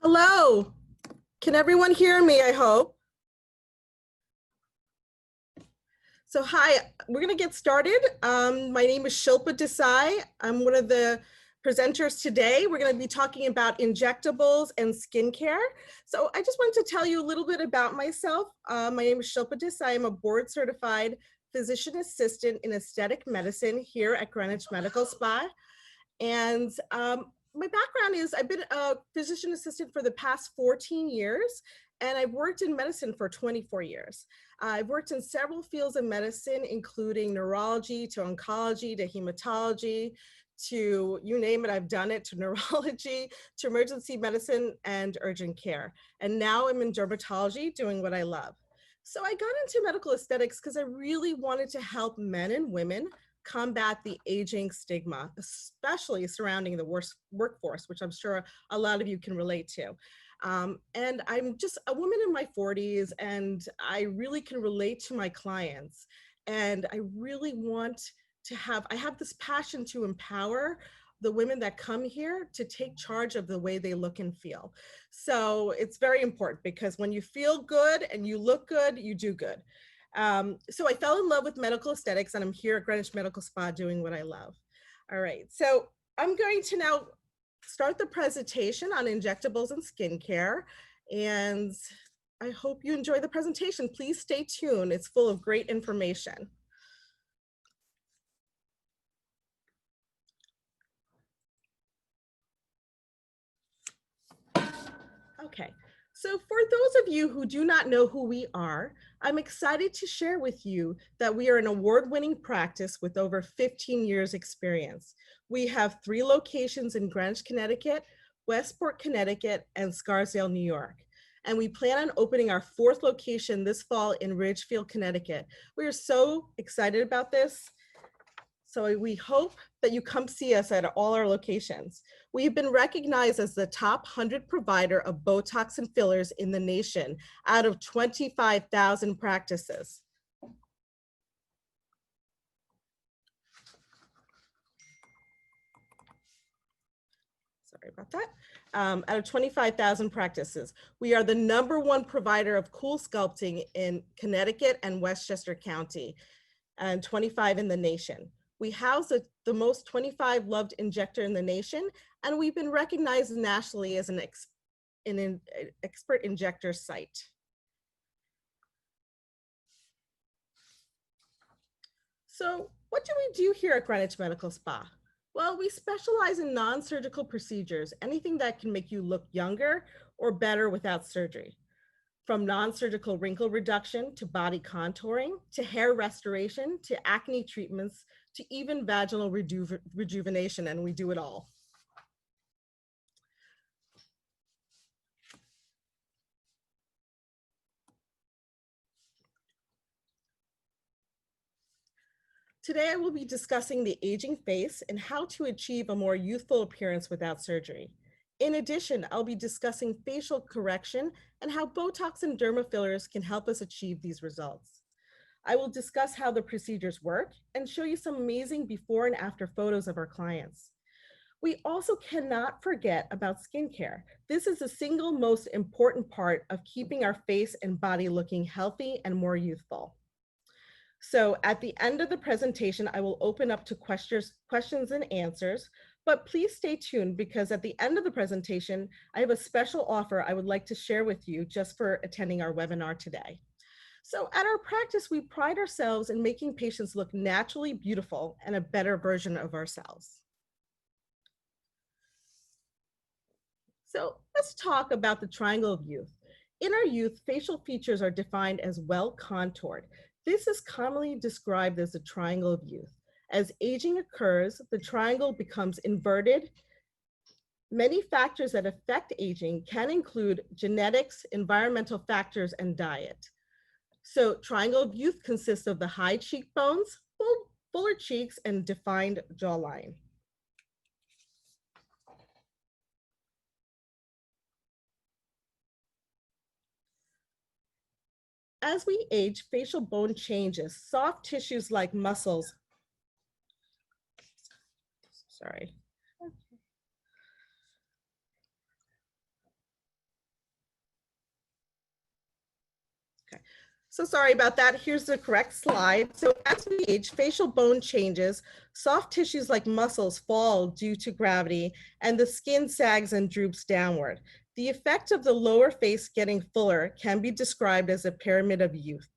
Hello, can everyone hear me, I hope? So hi, we're gonna get started. My name is Shilpa Desai. I'm one of the presenters today. We're gonna be talking about injectables and skincare. So I just wanted to tell you a little bit about myself. My name is Shilpa Desai. I'm a board certified physician assistant in aesthetic medicine here at Greenwich Medical Spa. And my background is I've been a physician assistant for the past 14 years, and I've worked in medicine for 24 years. I've worked in several fields of medicine, including neurology to oncology to hematology to you name it, I've done it, to neurology, to emergency medicine and urgent care. And now I'm in dermatology doing what I love. So I got into medical aesthetics because I really wanted to help men and women combat the aging stigma, especially surrounding the workforce, which I'm sure a lot of you can relate to. And I'm just a woman in my 40s, and I really can relate to my clients. And I really want to I have this passion to empower the women that come here to take charge of the way they look and feel. So it's very important because when you feel good and you look good, you do good. So I fell in love with medical aesthetics, and I'm here at Greenwich Medical Spa doing what I love. All right, so I'm going to now start the presentation on injectables and skincare, and I hope you enjoy the presentation. Please stay tuned. It's full of great information. Okay, so for those of you who do not know who we are, I'm excited to share with you that we are an award-winning practice with over 15 years experience. We have 3 locations in Greenwich, Connecticut, Westport, Connecticut, and Scarsdale, New York. And we plan on opening our 4th location this fall in Ridgefield, Connecticut. We are so excited about this. So we hope that you come see us at all our locations. We've been recognized as the top 100 provider of Botox and fillers in the nation out of 25,000 practices. Sorry about that. Out of 25,000 practices. We are the #1 provider of cool sculpting in Connecticut and Westchester County, and 25 in the nation. We house the most 25 loved injector in the nation, and we've been recognized nationally as an expert injector site. So what do we do here at Greenwich Medical Spa? Well, we specialize in non-surgical procedures, anything that can make you look younger or better without surgery. From non-surgical wrinkle reduction to body contouring, to hair restoration, to acne treatments, to even vaginal rejuvenation, and we do it all. Today, I will be discussing the aging face and how to achieve a more youthful appearance without surgery. In addition, I'll be discussing facial correction and how Botox and derma fillers can help us achieve these results. I will discuss how the procedures work and show you some amazing before and after photos of our clients. We also cannot forget about skincare. This is the single most important part of keeping our face and body looking healthy and more youthful. So at the end of the presentation, I will open up to questions and answers, but please stay tuned because at the end of the presentation, I have a special offer I would like to share with you just for attending our webinar today. So at our practice, we pride ourselves in making patients look naturally beautiful and a better version of ourselves. So let's talk about the triangle of youth. In our youth, facial features are defined as well contoured. This is commonly described as the triangle of youth. As aging occurs, the triangle becomes inverted. Many factors that affect aging can include genetics, environmental factors, and diet. So triangle of youth consists of the high cheekbones, fuller cheeks, and defined jawline. As we age, facial bone changes. Soft tissues like muscles, So sorry about that. Here's the correct slide. So as we age, facial bone changes, soft tissues like muscles fall due to gravity, and the skin sags and droops downward. The effect of the lower face getting fuller can be described as a pyramid of youth.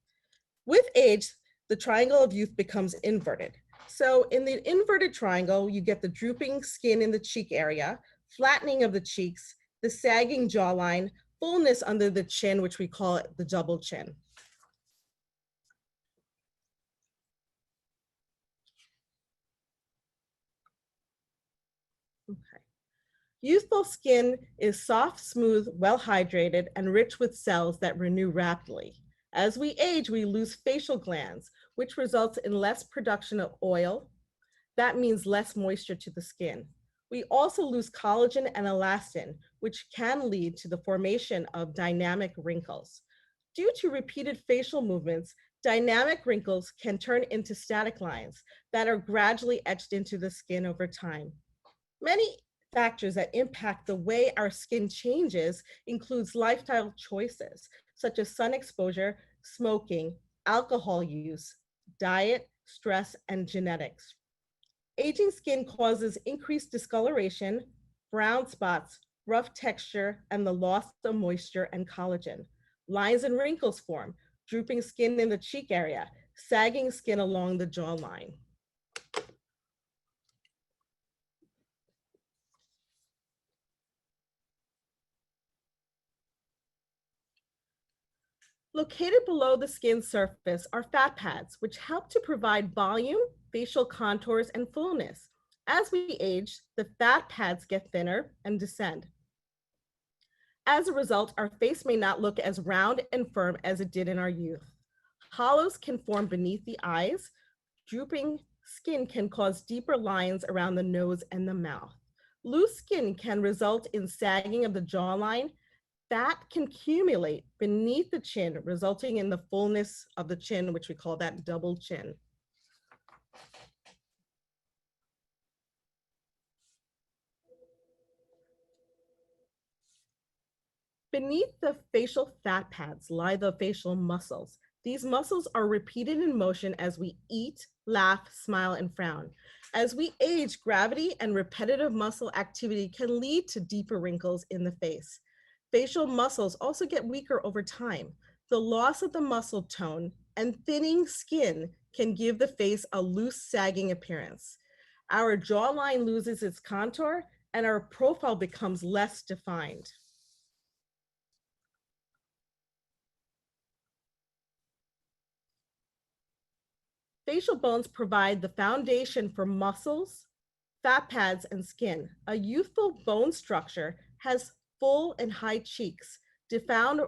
With age, the triangle of youth becomes inverted. So in the inverted triangle, you get the drooping skin in the cheek area, flattening of the cheeks, the sagging jawline, fullness under the chin, which we call it the double chin. Okay. Youthful skin is soft, smooth, well hydrated, and rich with cells that renew rapidly. As we age, we lose facial glands, which results in less production of oil. That means less moisture to the skin. We also lose collagen and elastin, which can lead to the formation of dynamic wrinkles. Due to repeated facial movements, dynamic wrinkles can turn into static lines that are gradually etched into the skin over time. Many factors that impact the way our skin changes includes lifestyle choices, such as sun exposure, smoking, alcohol use, diet, stress, and genetics. Aging skin causes increased discoloration, brown spots, rough texture, and the loss of moisture and collagen. Lines and wrinkles form, drooping skin in the cheek area, sagging skin along the jawline. Located below the skin surface are fat pads, which help to provide volume, facial contours, and fullness. As we age, the fat pads get thinner and descend. As a result, our face may not look as round and firm as it did in our youth. Hollows can form beneath the eyes. Drooping skin can cause deeper lines around the nose and the mouth. Loose skin can result in sagging of the jawline. Fat can accumulate beneath the chin, resulting in the fullness of the chin, which we call that double chin. Beneath the facial fat pads lie the facial muscles. These muscles are repeated in motion as we eat, laugh, smile, and frown. As we age, gravity and repetitive muscle activity can lead to deeper wrinkles in the face. Facial muscles also get weaker over time. The loss of the muscle tone and thinning skin can give the face a loose, sagging appearance. Our jawline loses its contour and our profile becomes less defined. Facial bones provide the foundation for muscles, fat pads, and skin. A youthful bone structure has full and high cheeks, defined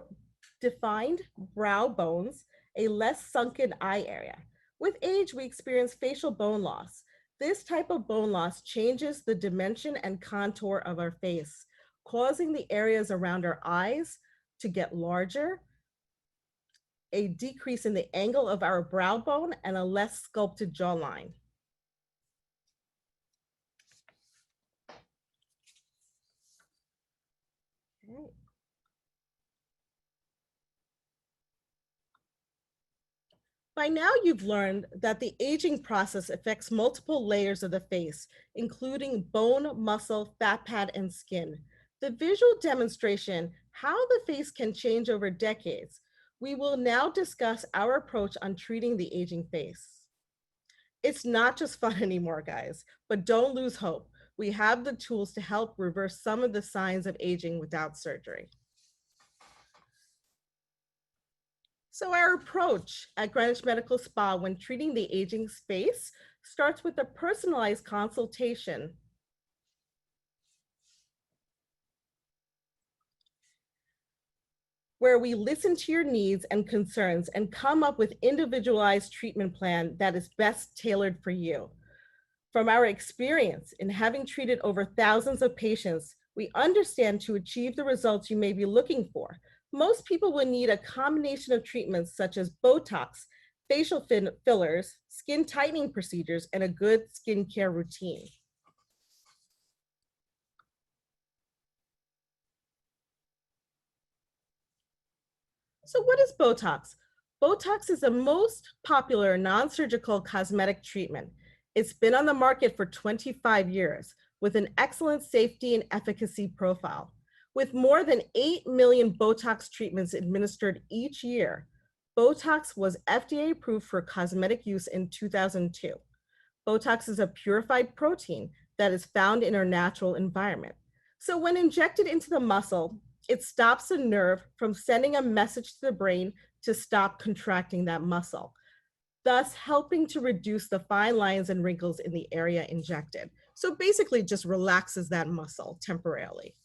brow bones, a less sunken eye area. With age, we experience facial bone loss. This type of bone loss changes the dimension and contour of our face, causing the areas around our eyes to get larger, a decrease in the angle of our brow bone, and a less sculpted jawline. Okay. By now, you've learned that the aging process affects multiple layers of the face, including bone, muscle, fat pad, and skin. The visual demonstration, how the face can change over decades. We will now discuss our approach on treating the aging face. It's not just fun anymore, guys, but don't lose hope. We have the tools to help reverse some of the signs of aging without surgery. So our approach at Greenwich Medical Spa when treating the aging face starts with a personalized consultation. Where we listen to your needs and concerns and come up with individualized treatment plan that is best tailored for you. From our experience in having treated over thousands of patients, we understand to achieve the results you may be looking for. Most people will need a combination of treatments such as BOTOX, facial fillers, skin tightening procedures, and a good skincare routine. So what is BOTOX? Botox is the most popular non-surgical cosmetic treatment. It's been on the market for 25 years with an excellent safety and efficacy profile. With more than 8 million Botox treatments administered each year, Botox was FDA approved for cosmetic use in 2002. Botox is a purified protein that is found in our natural environment. So when injected into the muscle, it stops the nerve from sending a message to the brain to stop contracting that muscle, thus helping to reduce the fine lines and wrinkles in the area injected. So basically just relaxes that muscle temporarily.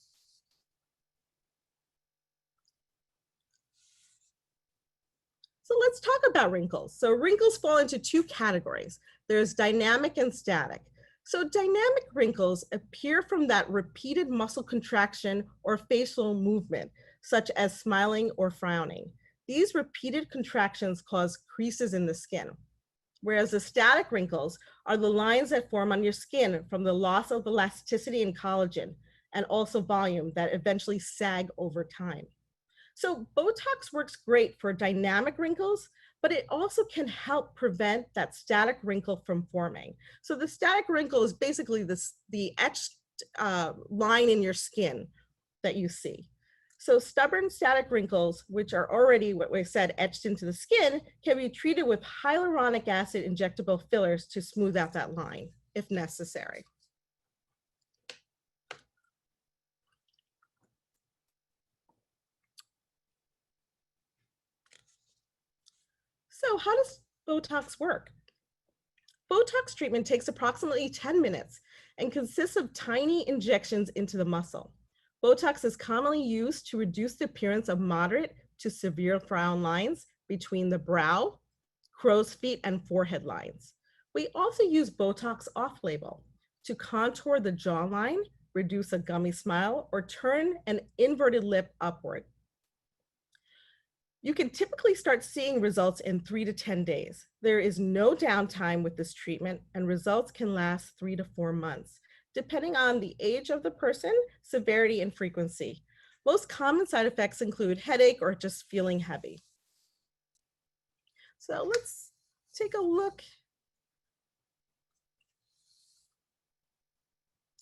So let's talk about wrinkles. So wrinkles fall into two categories. There's dynamic and static. So dynamic wrinkles appear from that repeated muscle contraction or facial movement, such as smiling or frowning. These repeated contractions cause creases in the skin, whereas the static wrinkles are the lines that form on your skin from the loss of elasticity and collagen, and also volume that eventually sag over time. So Botox works great for dynamic wrinkles, but it also can help prevent that static wrinkle from forming. So the static wrinkle is basically the etched line in your skin that you see. So stubborn static wrinkles, which are already, what we said, etched into the skin, can be treated with hyaluronic acid injectable fillers to smooth out that line if necessary. So how does Botox work? Botox treatment takes approximately 10 minutes and consists of tiny injections into the muscle. Botox is commonly used to reduce the appearance of moderate to severe frown lines between the brow, crow's feet, and forehead lines. We also use Botox off-label to contour the jawline, reduce a gummy smile, or turn an inverted lip upward. You can typically start seeing results in 3 to 10 days. There is no downtime with this treatment, and results can last 3 to 4 months, depending on the age of the person, severity, and frequency. Most common side effects include headache or just feeling heavy. So let's take a look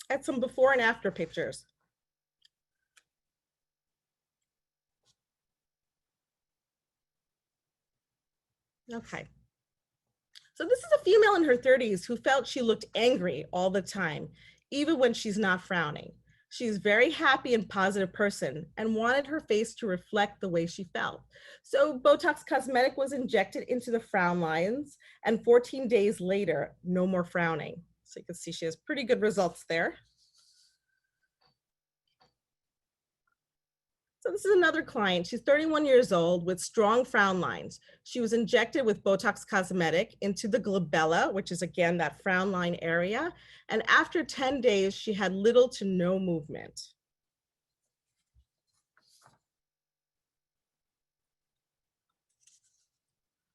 at some before and after pictures. Okay. So this is a female in her 30s who felt she looked angry all the time, even when she's not frowning. She's a very happy and positive person and wanted her face to reflect the way she felt. So Botox Cosmetic was injected into the frown lines, and 14 days later, no more frowning. So you can see she has pretty good results there. So this is another client. She's 31 years old with strong frown lines. She was injected with Botox Cosmetic into the glabella, which is again that frown line area. And after 10 days, she had little to no movement.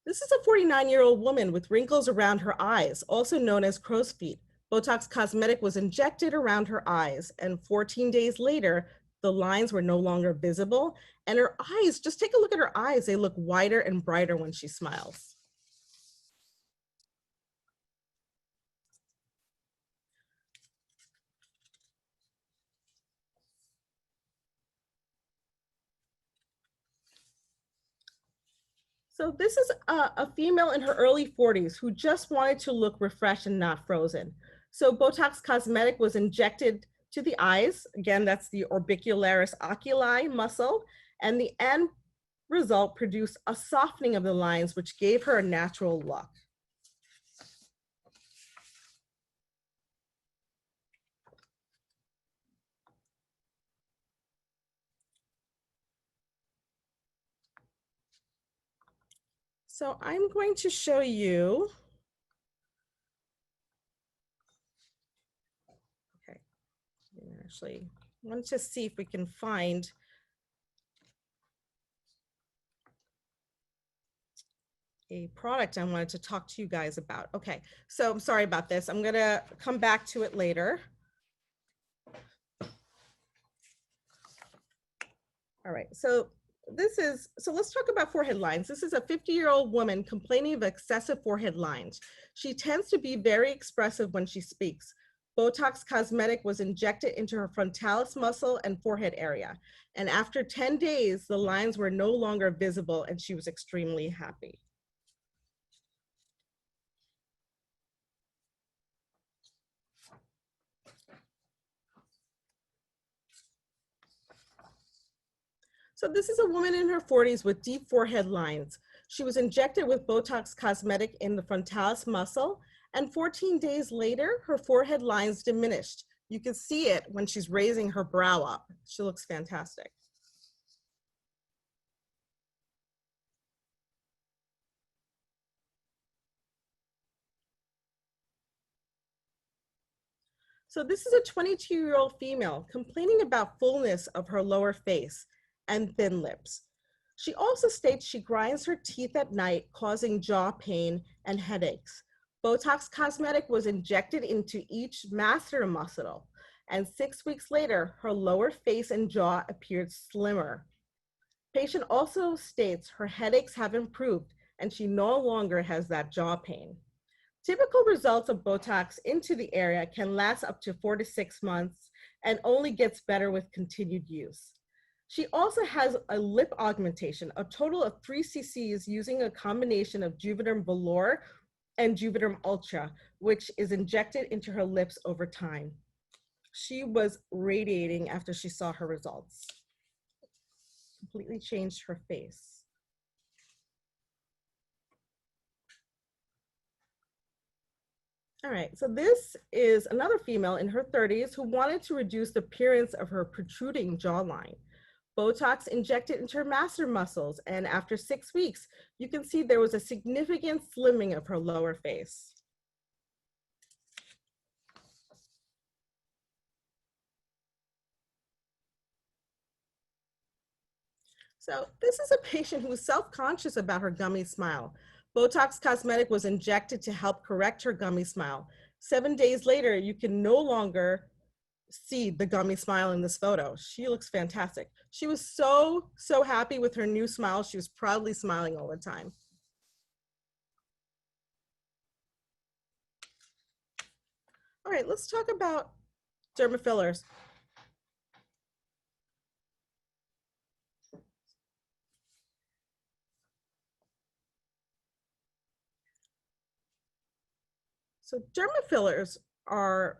This is a 49-year-old woman with wrinkles around her eyes, also known as crow's feet. Botox Cosmetic was injected around her eyes, and 14 days later, the lines were no longer visible, and her eyes, just take a look at her eyes, they look wider and brighter when she smiles. So this is a female in her early 40s who just wanted to look refreshed and not frozen. So Botox Cosmetic was injected to the eyes. Again, that's the orbicularis oculi muscle, and the end result produced a softening of the lines, which gave her a natural look. So I'm going to show you, okay, actually, I want to see if we can find a product I wanted to talk to you guys about. Okay, so I'm sorry about this. I'm gonna come back to it later. All right, so So let's talk about forehead lines. This is a 50-year-old woman complaining of excessive forehead lines. She tends to be very expressive when she speaks. Botox Cosmetic was injected into her frontalis muscle and forehead area. And after 10 days, the lines were no longer visible and she was extremely happy. So this is a woman in her 40s with deep forehead lines. She was injected with Botox Cosmetic in the frontalis muscle, and 14 days later, her forehead lines diminished. You can see it when she's raising her brow up. She looks fantastic. So this is a 22-year-old female complaining about fullness of her lower face and thin lips. She also states she grinds her teeth at night, causing jaw pain and headaches. Botox Cosmetic was injected into each masseter muscle, and 6 weeks later, her lower face and jaw appeared slimmer. Patient also states her headaches have improved and she no longer has that jaw pain. Typical results of Botox into the area can last up to 4 to 6 months and only gets better with continued use. She also has a lip augmentation, a total of 3 cc's using a combination of Juvéderm Velour and Juvéderm Ultra, which is injected into her lips over time. She was radiating after she saw her results. Completely changed her face. All right, so this is another female in her 30s who wanted to reduce the appearance of her protruding jawline. Botox injected into her masseter muscles, and after 6 weeks, you can see there was a significant slimming of her lower face. So this is a patient who was self-conscious about her gummy smile. Botox Cosmetic was injected to help correct her gummy smile. 7 days later, you can no longer see the gummy smile in this photo. She looks fantastic. She was so happy with her new smile. She was proudly smiling all the time. All right, let's talk about derma fillers. So derma fillers are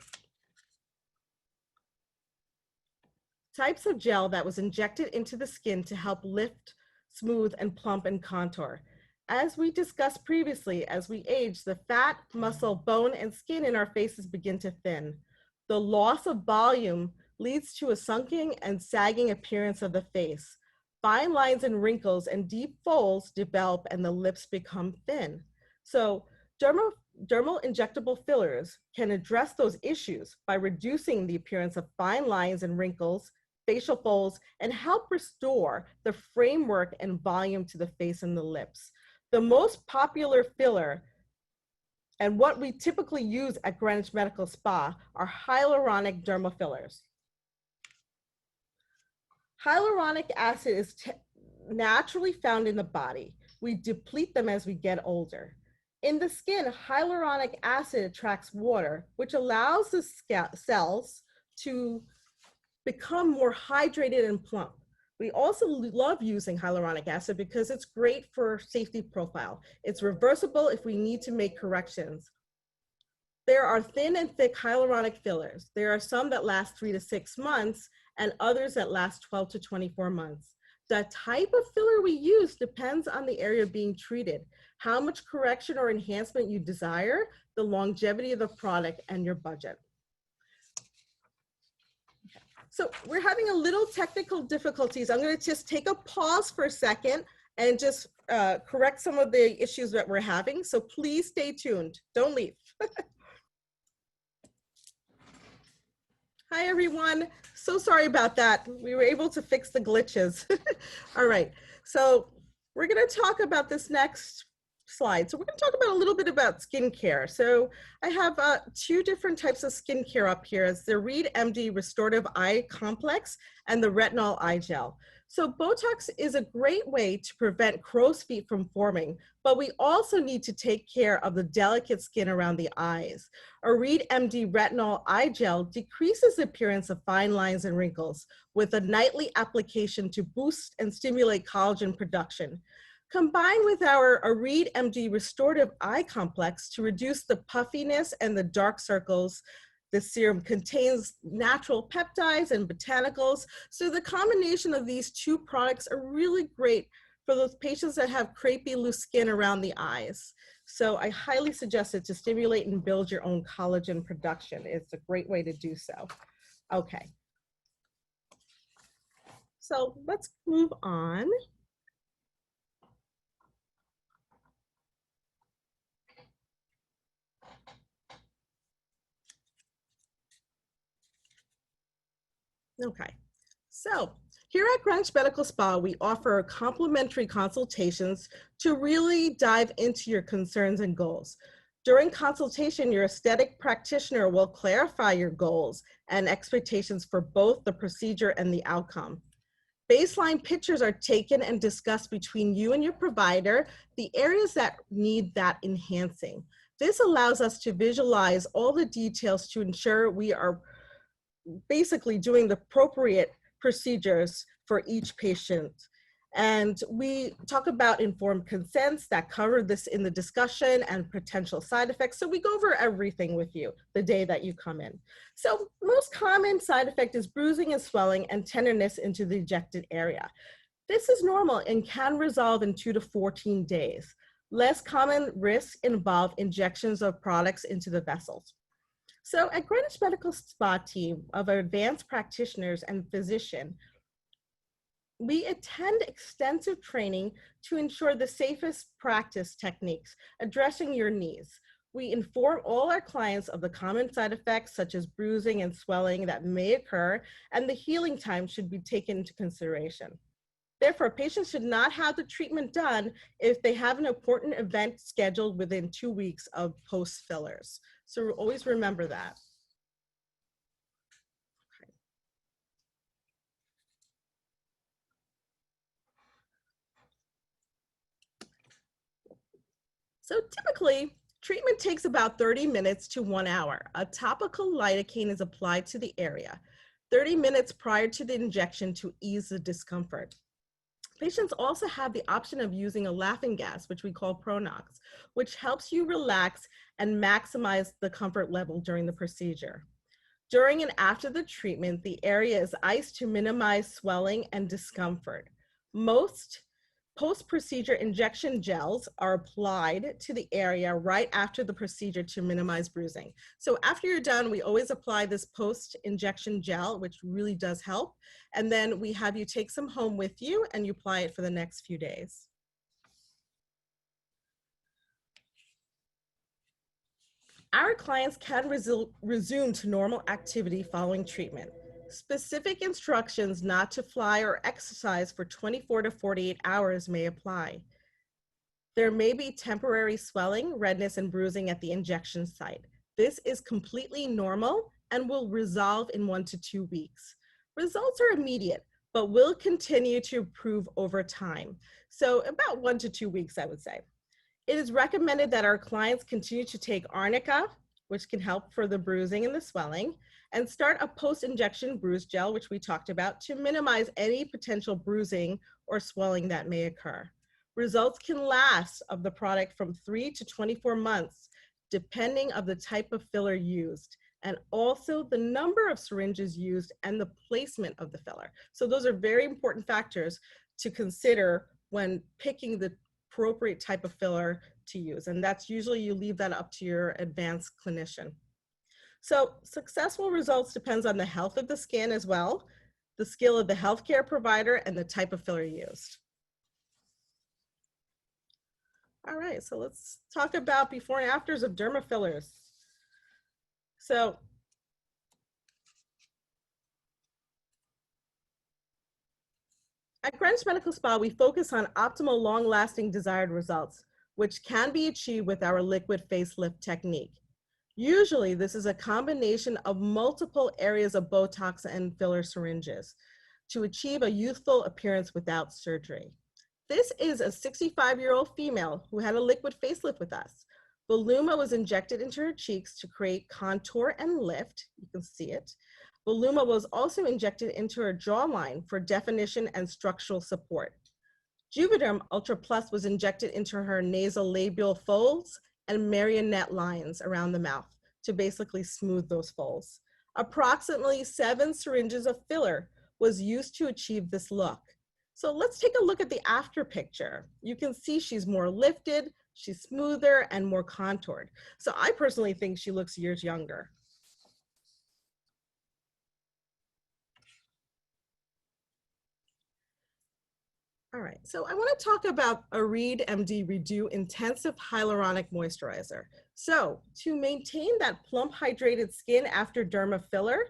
types of gel that was injected into the skin to help lift, smooth, and plump and contour. As we discussed previously, as we age, the fat, muscle, bone, and skin in our faces begin to thin. The loss of volume leads to a sunken and sagging appearance of the face. Fine lines and wrinkles and deep folds develop and the lips become thin. So dermal injectable fillers can address those issues by reducing the appearance of fine lines and wrinkles, facial folds, and help restore the framework and volume to the face and the lips. The most popular filler and what we typically use at Greenwich Medical Spa are hyaluronic dermal fillers. Hyaluronic acid is naturally found in the body. We deplete them as we get older. In the skin, hyaluronic acid attracts water, which allows the cells to become more hydrated and plump. We also love using hyaluronic acid because it's great for safety profile. It's reversible if we need to make corrections. There are thin and thick hyaluronic fillers. There are some that last 3 to 6 months and others that last 12 to 24 months. The type of filler we use depends on the area being treated, how much correction or enhancement you desire, the longevity of the product, and your budget. So we're having a little technical difficulties. I'm going to just take a pause for a second and just correct some of the issues that we're having. So please stay tuned. Don't leave. Hi, everyone. So sorry about that. We were able to fix the glitches. All right. So we're going to talk about this next slide. So we're going to talk about a little bit about skincare. So I have 2 different types of skincare up here. It's the Arleed MD Restorative Eye Complex and the Retinol Eye Gel. So Botox is a great way to prevent crow's feet from forming, but we also need to take care of the delicate skin around the eyes. Arleed MD Retinol eye gel decreases the appearance of fine lines and wrinkles with a nightly application to boost and stimulate collagen production. Combined with our Arieed MD Restorative Eye Complex to reduce the puffiness and the dark circles. The serum contains natural peptides and botanicals. So the combination of these two products are really great for those patients that have crepey, loose skin around the eyes. So I highly suggest it to stimulate and build your own collagen production. It's a great way to do so. Okay. So let's move on. Okay, so here at Greenwich Medical Spa, we offer complimentary consultations to really dive into your concerns and goals. During consultation, your aesthetic practitioner will clarify your goals and expectations for both the procedure and the outcome. Baseline pictures are taken and discussed between you and your provider, the areas that need that enhancing. This allows us to visualize all the details to ensure we are basically doing the appropriate procedures for each patient. And we talk about informed consents that cover this in the discussion and potential side effects. So we go over everything with you the day that you come in. So most common side effect is bruising and swelling and tenderness into the injected area. This is normal and can resolve in 2 to 14 days. Less common risks involve injections of products into the vessels. So at Greenwich Medical Spa team of advanced practitioners and physician, we attend extensive training to ensure the safest practice techniques addressing your needs. We inform all our clients of the common side effects such as bruising and swelling that may occur, and the healing time should be taken into consideration. Therefore, patients should not have the treatment done if they have an important event scheduled within 2 weeks of post fillers. So always remember that. Okay. So typically, treatment takes about 30 minutes to 1 hour. A topical lidocaine is applied to the area 30 minutes prior to the injection to ease the discomfort. Patients also have the option of using a laughing gas, which we call Pronox, which helps you relax and maximize the comfort level during the procedure. During and after the treatment, the area is iced to minimize swelling and discomfort. Most post-procedure injection gels are applied to the area right after the procedure to minimize bruising. So after you're done, we always apply this post-injection gel, which really does help. And then we have you take some home with you and you apply it for the next few days. Our clients can resume to normal activity following treatment. Specific instructions not to fly or exercise for 24 to 48 hours may apply. There may be temporary swelling, redness, and bruising at the injection site. This is completely normal and will resolve in 1 to 2 weeks. Results are immediate, but will continue to improve over time. So about 1 to 2 weeks, I would say. It is recommended that our clients continue to take arnica, which can help for the bruising and the swelling, and start a post-injection bruise gel, which we talked about, to minimize any potential bruising or swelling that may occur. Results can last of the product from 3 to 24 months, depending on the type of filler used, and also the number of syringes used and the placement of the filler. So those are very important factors to consider when picking the appropriate type of filler to use. And that's usually you leave that up to your advanced clinician. So successful results depends on the health of the skin as well, the skill of the healthcare provider, and the type of filler used. All right, so let's talk about before and afters of derma fillers. So at Greenwich Medical Spa, we focus on optimal, long-lasting desired results, which can be achieved with our liquid facelift technique. Usually, this is a combination of multiple areas of Botox and filler syringes. to achieve a youthful appearance without surgery. This is a 65-year-old female who had a liquid facelift with us. Voluma was injected into her cheeks to create contour and lift. You can see it. Voluma was also injected into her jawline for definition and structural support. Juvéderm Ultra Plus was injected into her nasolabial folds and Marionette lines around the mouth to basically smooth those folds. Approximately 7 syringes of filler was used to achieve this look. So let's take a look at the after picture. You can see she's more lifted, she's smoother and more contoured. So I personally think she looks years younger. All right, so I want to talk about Arleed MD Rebuild Intensive Hyaluronic Moisturizer. So to maintain that plump hydrated skin after derma filler,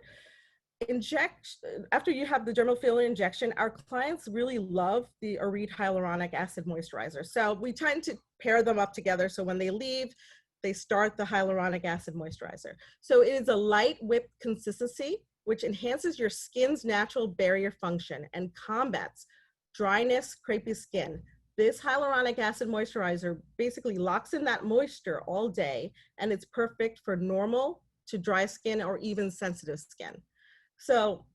after you have the dermal filler injection, our clients really love the Arieed Hyaluronic Acid Moisturizer. So we tend to pair them up together so when they leave, they start the Hyaluronic Acid Moisturizer. So it is a light whipped consistency, which enhances your skin's natural barrier function and combats dryness, crepey skin. This hyaluronic acid moisturizer basically locks in that moisture all day, and it's perfect for normal to dry skin or even sensitive skin. So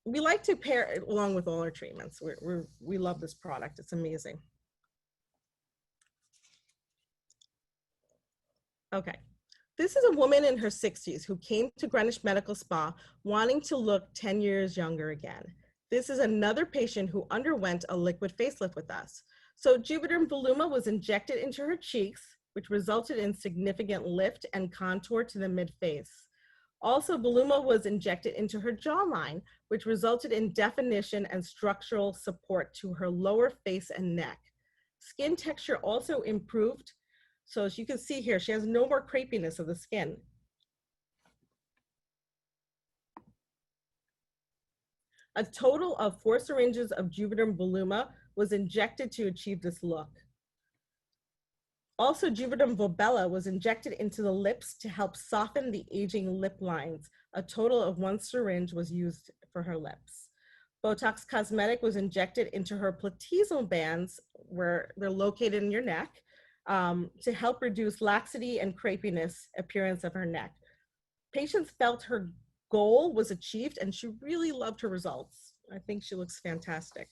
we like to pair it along with all our treatments. We love this product. It's amazing. Okay. This is a woman in her 60s who came to Greenwich Medical Spa wanting to look 10 years younger again. This is another patient who underwent a liquid facelift with us. So Juvéderm Voluma was injected into her cheeks, which resulted in significant lift and contour to the mid-face. Also, Voluma was injected into her jawline, which resulted in definition and structural support to her lower face and neck. Skin texture also improved. So as you can see here, she has no more crepiness of the skin. A total of 4 syringes of Juvéderm Voluma was injected to achieve this look. Also, Juvéderm Volbella was injected into the lips to help soften the aging lip lines. A total of 1 syringe was used for her lips. Botox Cosmetic was injected into her platysmal bands, where they're located in your neck, to help reduce laxity and crepiness appearance of her neck. Patients felt her goal was achieved and she really loved her results. I think she looks fantastic.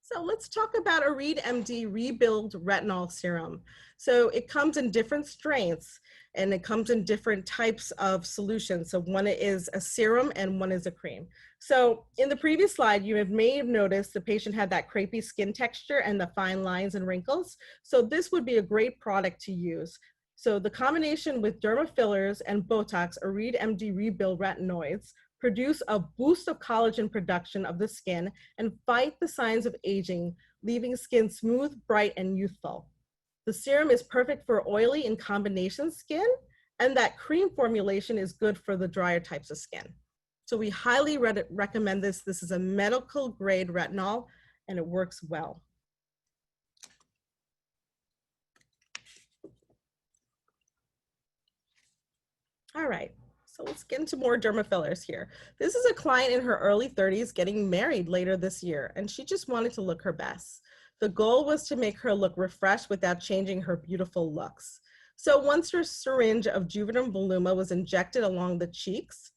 So let's talk about Arieed MD Rebuild Retinol Serum. So it comes in different strengths and it comes in different types of solutions. So one is a serum and one is a cream. So in the previous slide, you may have noticed the patient had that crepey skin texture and the fine lines and wrinkles. So this would be a great product to use. So the combination with derma fillers and Botox, Arieed MD Rebuild Retinoids, produce a boost of collagen production of the skin and fight the signs of aging, leaving skin smooth, bright, and youthful. The serum is perfect for oily and combination skin, and that cream formulation is good for the drier types of skin. So we highly recommend this. This is a medical grade retinol, and it works well. All right, so let's get into more derma fillers here. This is a client in her early 30s getting married later this year, and she just wanted to look her best. The goal was to make her look refreshed without changing her beautiful looks. So once her syringe of Juvéderm Voluma was injected along the cheeks,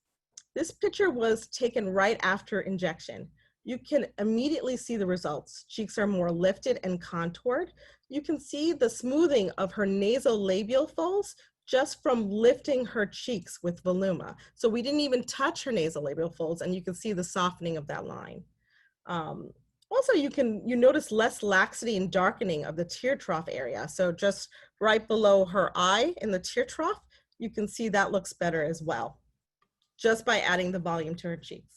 this picture was taken right after injection. You can immediately see the results. Cheeks are more lifted and contoured. You can see the smoothing of her nasolabial folds just from lifting her cheeks with Voluma. So we didn't even touch her nasolabial folds, and you can see the softening of that line. Also, you notice less laxity and darkening of the tear trough area. So just right below her eye in the tear trough, you can see that looks better as well, just by adding the volume to her cheeks.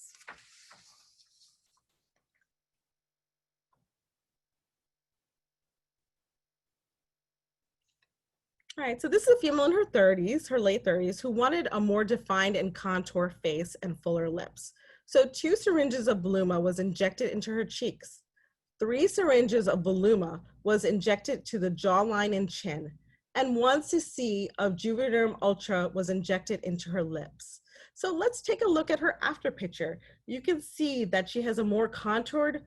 All right, so this is a female in her 30s, her late 30s, who wanted a more defined and contour face and fuller lips. So 2 syringes of Voluma was injected into her cheeks. 3 syringes of Voluma was injected to the jawline and chin. and 1 cc of Juvéderm Ultra was injected into her lips. So let's take a look at her after picture. You can see that she has a more contoured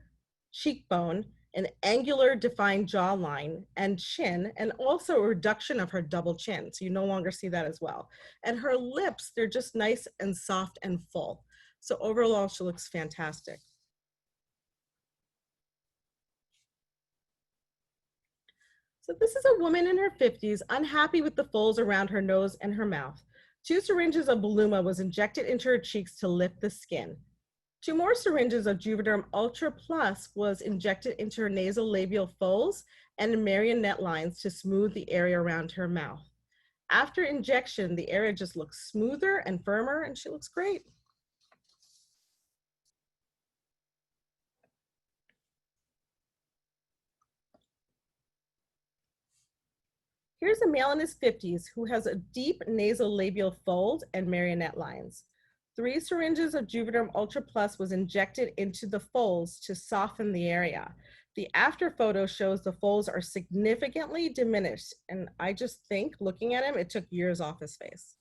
cheekbone, an angular defined jawline and chin, and also a reduction of her double chin. So you no longer see that as well. And her lips, they're just nice and soft and full. So overall, she looks fantastic. So this is a woman in her 50s, unhappy with the folds around her nose and her mouth. 2 syringes of Voluma was injected into her cheeks to lift the skin. 2 more syringes of Juvéderm Ultra Plus was injected into her nasolabial folds and Marionette lines to smooth the area around her mouth. After injection, the area just looks smoother and firmer, and she looks great. Here's a male in his 50s who has a deep nasolabial fold and Marionette lines. 3 syringes of Juvéderm Ultra Plus was injected into the folds to soften the area. The after photo shows the folds are significantly diminished, and I just think, looking at him, it took years off his face.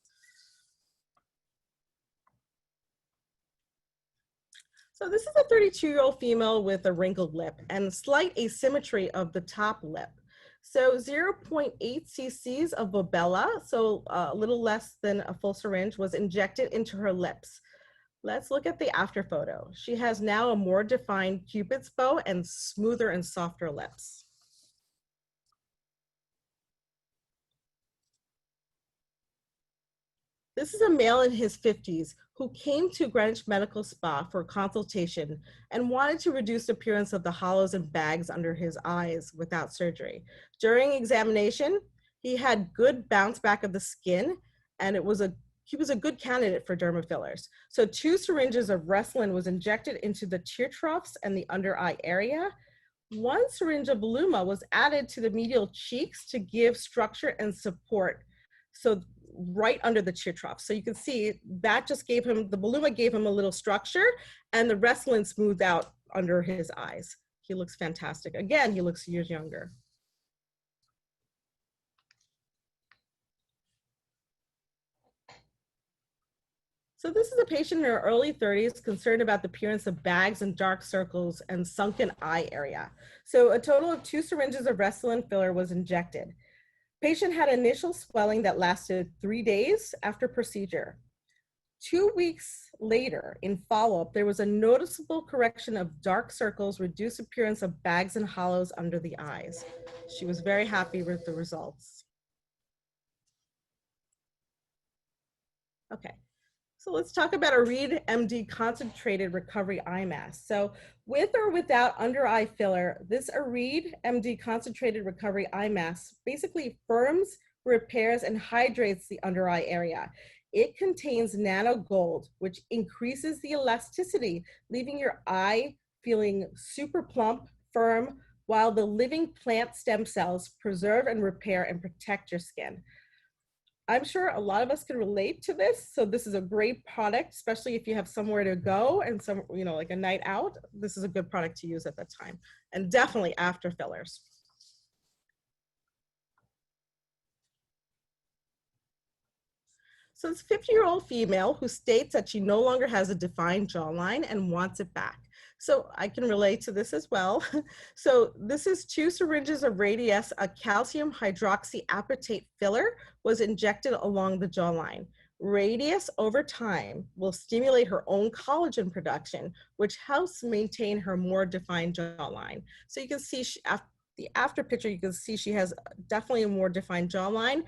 So this is a 32-year-old female with a wrinkled lip and slight asymmetry of the top lip. So 0.8 cc's of Bobella, so a little less than a full syringe, was injected into her lips. Let's look at the after photo. She has now a more defined Cupid's bow and smoother and softer lips. This is a male in his 50s who came to Greenwich Medical Spa for a consultation and wanted to reduce the appearance of the hollows and bags under his eyes without surgery. During examination, he had good bounce back of the skin, and he was a good candidate for derma fillers. So 2 syringes of Restylane was injected into the tear troughs and the under eye area. 1 syringe of Voluma was added to the medial cheeks to give structure and support. So right under the tear trough. So you can see that just gave him, the Voluma gave him a little structure, and the Restylane smoothed out under his eyes. He looks fantastic. Again, he looks years younger. So this is a patient in her early 30s concerned about the appearance of bags and dark circles and sunken eye area. So a total of 2 syringes of Restylane filler was injected. Patient had initial swelling that lasted 3 days after procedure. 2 weeks later, in follow-up, there was a noticeable correction of dark circles, reduced appearance of bags and hollows under the eyes. She was very happy with the results. Okay. So let's talk about Arleed MD Concentrated Recovery Eye Mask. So with or without under eye filler, this Arleed MD Concentrated Recovery Eye Mask basically firms, repairs, and hydrates the under eye area. It contains nano gold, which increases the elasticity, leaving your eye feeling super plump, firm, while the living plant stem cells preserve and repair and protect your skin. I'm sure a lot of us can relate to this. So this is a great product, especially if you have somewhere to go and some, like a night out. This is a good product to use at that time, and definitely after fillers. So this 50-year-old female who states that she no longer has a defined jawline and wants it back. So I can relate to this as well. So this is 2 syringes of Radius, a calcium hydroxyapatite filler was injected along the jawline. Radius over time will stimulate her own collagen production, which helps maintain her more defined jawline. So you can see the after picture, you can see she has definitely a more defined jawline,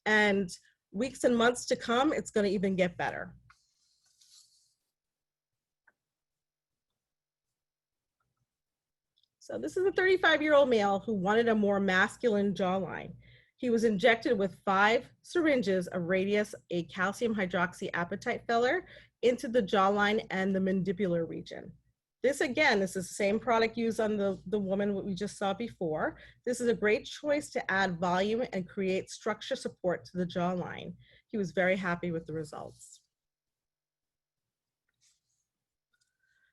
and weeks and months to come, it's going to even get better. So this is a 35-year-old male who wanted a more masculine jawline. He was injected with 5 syringes of Radius, a calcium hydroxyapatite filler, into the jawline and the mandibular region. This, again, this is the same product used on the woman we just saw before. This is a great choice to add volume and create structure support to the jawline. He was very happy with the results.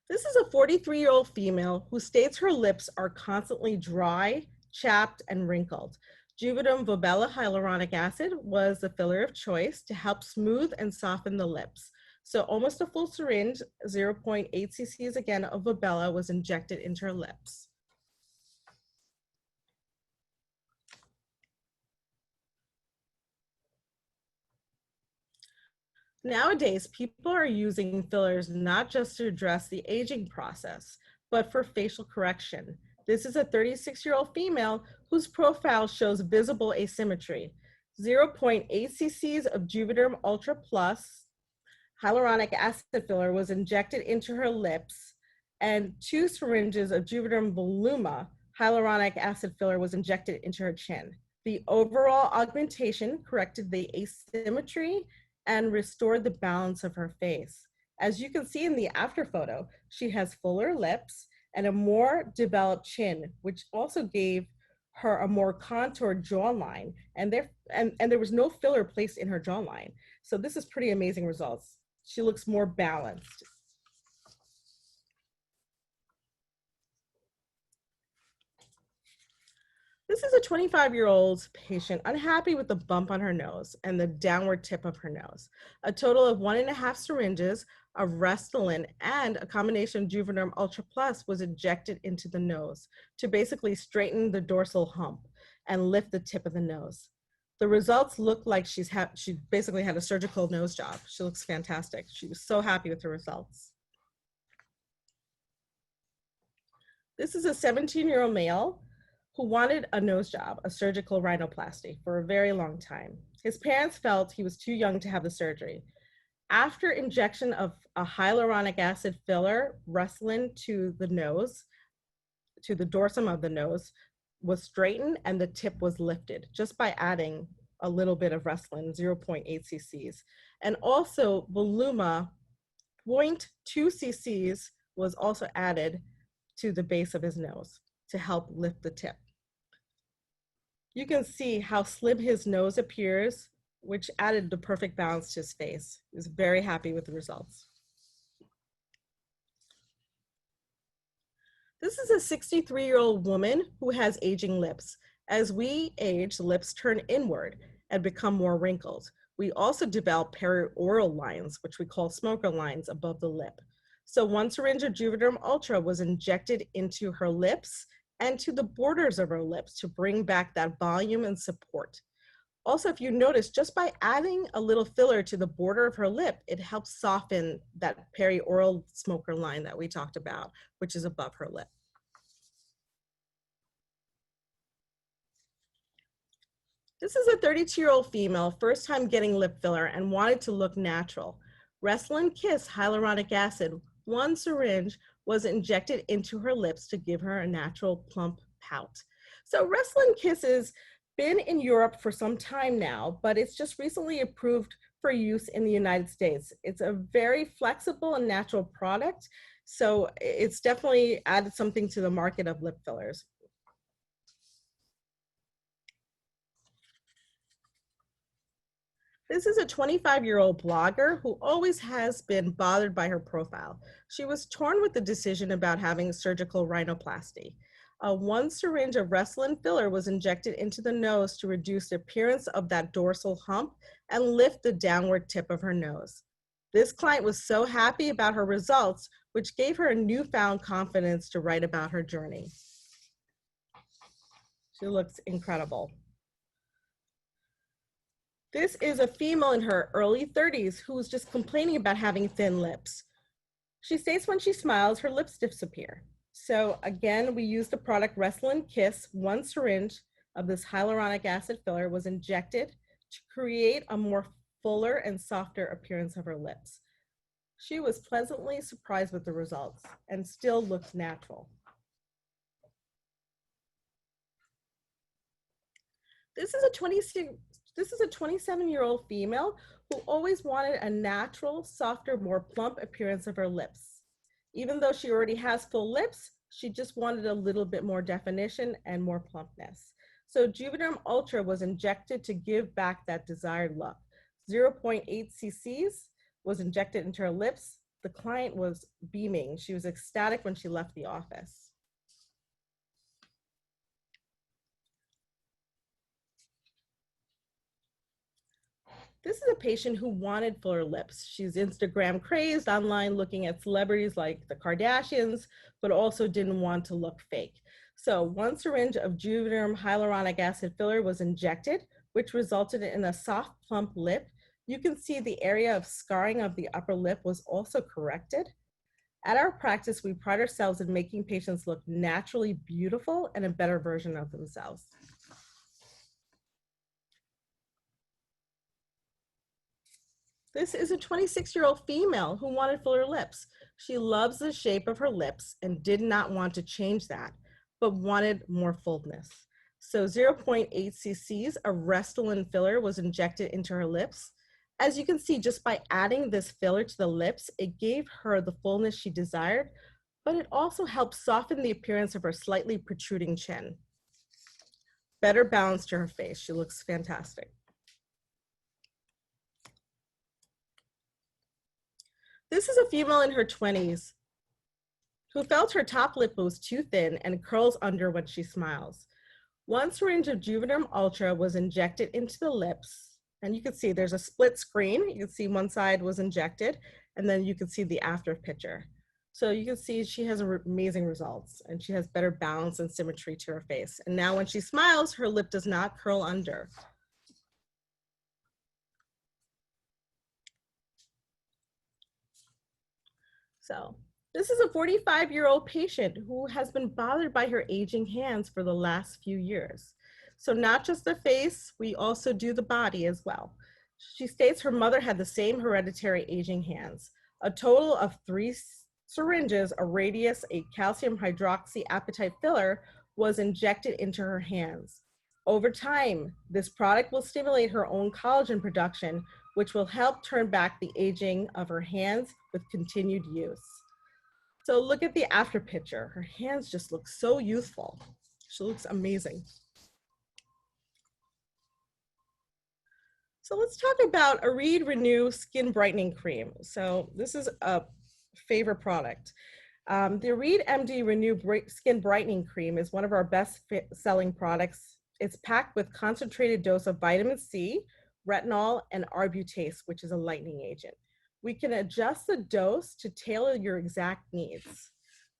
This is a 43-year-old female who states her lips are constantly dry, chapped, and wrinkled. Juvéderm hyaluronic acid was the filler of choice to help smooth and soften the lips. So almost a full syringe, 0.8 cc's again of Vobella was injected into her lips. Nowadays, people are using fillers not just to address the aging process, but for facial correction. This is a 36-year-old female whose profile shows visible asymmetry. 0.8 cc's of Juvéderm Ultra Plus hyaluronic acid filler was injected into her lips, and 2 syringes of Juvéderm Voluma hyaluronic acid filler was injected into her chin. The overall augmentation corrected the asymmetry and restored the balance of her face. As you can see in the after photo, she has fuller lips and a more developed chin, which also gave her a more contoured jawline, and there was no filler placed in her jawline. So this is pretty amazing results. She looks more balanced. This is a 25-year-old patient unhappy with the bump on her nose and the downward tip of her nose. A total of 1.5 syringes of Restylane and a combination of Juvéderm Ultra Plus was injected into the nose to basically straighten the dorsal hump and lift the tip of the nose. The results look like she basically had a surgical nose job. She looks fantastic. She was so happy with the results. This is a 17-year-old male who wanted a nose job, a surgical rhinoplasty, for a very long time. His parents felt he was too young to have the surgery. After injection of a hyaluronic acid filler, Restylane to the nose, to the dorsum of the nose, was straightened and the tip was lifted just by adding a little bit of Restylane, 0.8 cc's. And also Voluma, 0.2 cc's was also added to the base of his nose to help lift the tip. You can see how slim his nose appears, which added the perfect balance to his face. He was very happy with the results. This is a 63-year-old woman who has aging lips. As we age, the lips turn inward and become more wrinkled. We also develop perioral lines, which we call smoker lines above the lip. So 1 syringe of Juvéderm Ultra was injected into her lips and to the borders of her lips to bring back that volume and support. Also, if you notice, just by adding a little filler to the border of her lip, it helps soften that perioral smoker line that we talked about, which is above her lip. This is a 32-year-old female, first time getting lip filler and wanted to look natural. Restylane Kiss hyaluronic acid, 1 syringe, was injected into her lips to give her a natural plump pout. So Restylane Kiss has been in Europe for some time now, but it's just recently approved for use in the United States. It's a very flexible and natural product, so it's definitely added something to the market of lip fillers. This is a 25-year-old blogger who always has been bothered by her profile. She was torn with the decision about having surgical rhinoplasty. 1 syringe of Restylane filler was injected into the nose to reduce the appearance of that dorsal hump and lift the downward tip of her nose. This client was so happy about her results, which gave her a newfound confidence to write about her journey. She looks incredible. This is a female in her early 30s who was just complaining about having thin lips. She states when she smiles, her lips disappear. So again, we used the product Restylane Kiss. 1 syringe of this hyaluronic acid filler was injected to create a more fuller and softer appearance of her lips. She was pleasantly surprised with the results and still looks natural. This is a 27-year-old female who always wanted a natural, softer, more plump appearance of her lips. Even though she already has full lips, she just wanted a little bit more definition and more plumpness. So Juvéderm Ultra was injected to give back that desired look. 0.8 cc's was injected into her lips. The client was beaming. She was ecstatic when she left the office. This is a patient who wanted fuller lips. She's Instagram crazed, online looking at celebrities like the Kardashians, but also didn't want to look fake. So one syringe of Juvéderm hyaluronic acid filler was injected, which resulted in a soft, plump lip. You can see the area of scarring of the upper lip was also corrected. At our practice, we pride ourselves in making patients look naturally beautiful and a better version of themselves. This is a 26-year-old female who wanted fuller lips. She loves the shape of her lips and did not want to change that, but wanted more fullness. So 0.8 cc's of Restylane filler was injected into her lips. As you can see, just by adding this filler to the lips, it gave her the fullness she desired, but it also helped soften the appearance of her slightly protruding chin. Better balance to her face. She looks fantastic. This is a female in her 20s who felt her top lip was too thin and curls under when she smiles. One syringe of Juvéderm Ultra was injected into the lips, and you can see there's a split screen. You can see one side was injected, and then you can see the after picture. So you can see she has amazing results, and she has better balance and symmetry to her face. And now when she smiles, her lip does not curl under. So this is a 45-year-old patient who has been bothered by her aging hands for the last few years. So not just the face, we also do the body as well. She states her mother had the same hereditary aging hands. A total of 3 syringes, a radius, a calcium hydroxyapatite filler was injected into her hands. Over time, this product will stimulate her own collagen production, which will help turn back the aging of her hands with continued use. So look at the after picture. Her hands just look so youthful. She looks amazing. So let's talk about Arieed Renew Skin Brightening Cream. So this is a favorite product. The Arleed MD Renew Skin Brightening Cream is one of our best selling products. It's packed with concentrated dose of vitamin C, retinol, and arbutase, which is a lightening agent. We can adjust the dose to tailor your exact needs.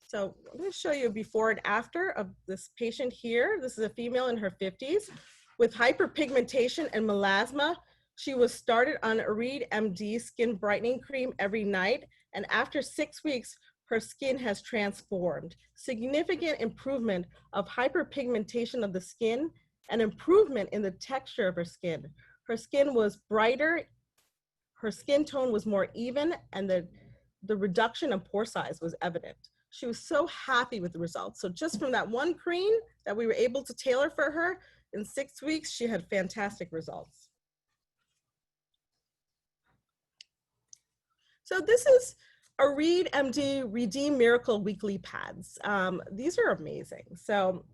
So I'm going to show you a before and after of this patient here. This is a female in her 50s with hyperpigmentation and melasma. She was started on Arleed MD Skin Brightening Cream every night, and after 6 weeks, her skin has transformed. Significant improvement of hyperpigmentation of the skin and improvement in the texture of her skin. Her skin was brighter, her skin tone was more even, and the reduction in pore size was evident. She was so happy with the results. So just from that one cream that we were able to tailor for her, in 6 weeks, she had fantastic results. So this is Arieed MD Redeem Miracle Weekly Pads. These are amazing. So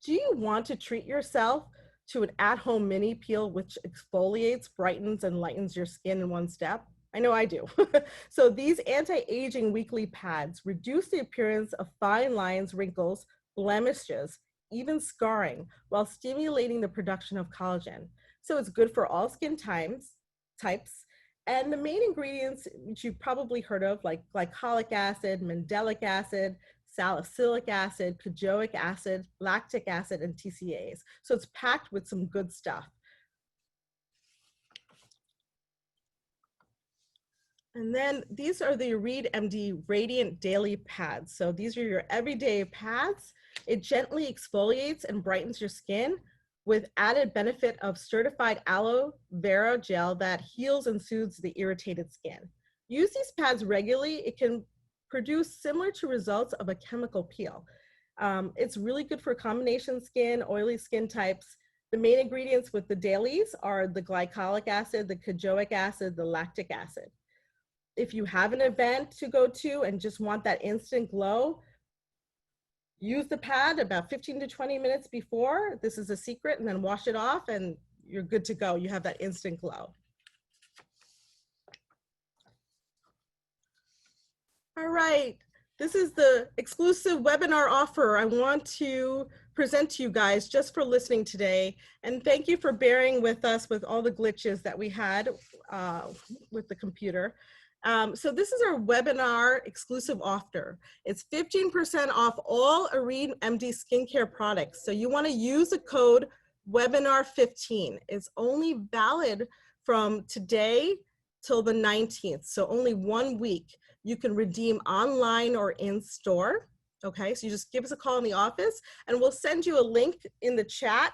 do you want to treat yourself to an at-home mini peel which exfoliates, brightens, and lightens your skin in one step? I know I do. So these anti-aging weekly pads reduce the appearance of fine lines, wrinkles, blemishes, even scarring, while stimulating the production of collagen. So it's good for all skin types. And the main ingredients, which you've probably heard of, like glycolic acid, mandelic acid, salicylic acid, cajoic acid, lactic acid, and TCAs. So it's packed with some good stuff. And then these are the Arieed MD Radiant Daily Pads. So these are your everyday pads. It gently exfoliates and brightens your skin with added benefit of certified aloe vera gel that heals and soothes the irritated skin. Use these pads regularly. It can produce similar to results of a chemical peel. It's really good for combination skin, oily skin types. The main ingredients with the dailies are the glycolic acid, the cajoic acid, the lactic acid. If you have an event to go to and just want that instant glow, use the pad about 15 to 20 minutes before. This is a secret, and then wash it off and you're good to go. You have that instant glow. All right, this is the exclusive webinar offer. I want to present to you guys just for listening today. And thank you for bearing with us with all the glitches that we had with the computer. So this is our webinar exclusive offer. It's 15% off all Arieed MD skincare products. So you want to use the code webinar15. It's only valid from today till the 19th. So only 1 week. You can redeem online or in store. Okay, so you just give us a call in the office and we'll send you a link in the chat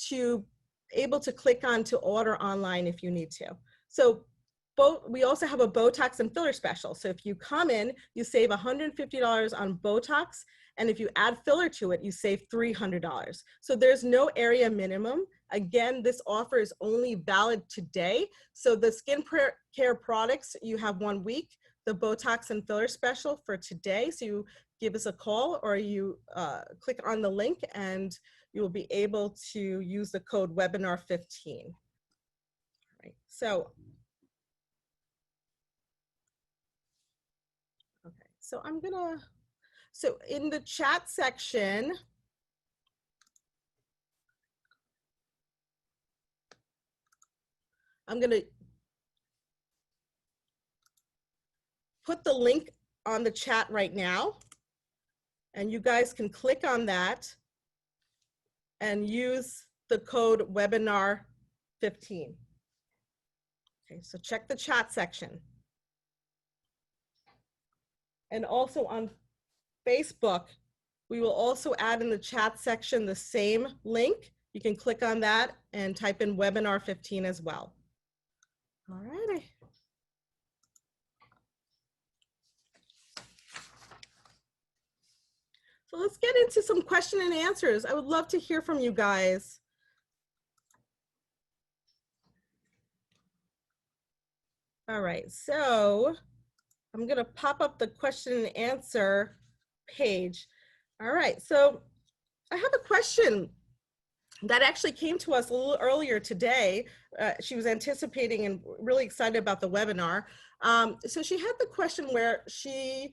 to able to click on to order online if you need to. So we also have a Botox and filler special. So if you come in, you save $150 on Botox, and if you add filler to it, you save $300. So there's no area minimum. Again, this offer is only valid today. So the skincare products, you have 1 week, the Botox and filler special for today. So you give us a call or you click on the link and you will be able to use the code webinar15. All right, so so in the chat section, I'm gonna put the link on the chat right now, and you guys can click on that and use the code webinar15. Okay, so check the chat section. And also on Facebook, we will also add in the chat section the same link. You can click on that and type in webinar15 as well. All righty. So let's get into some question and answers. I would love to hear from you guys. All right, so I'm gonna pop up the question and answer page. All right, so I have a question that actually came to us a little earlier today. She was anticipating and really excited about the webinar. So she had the question where she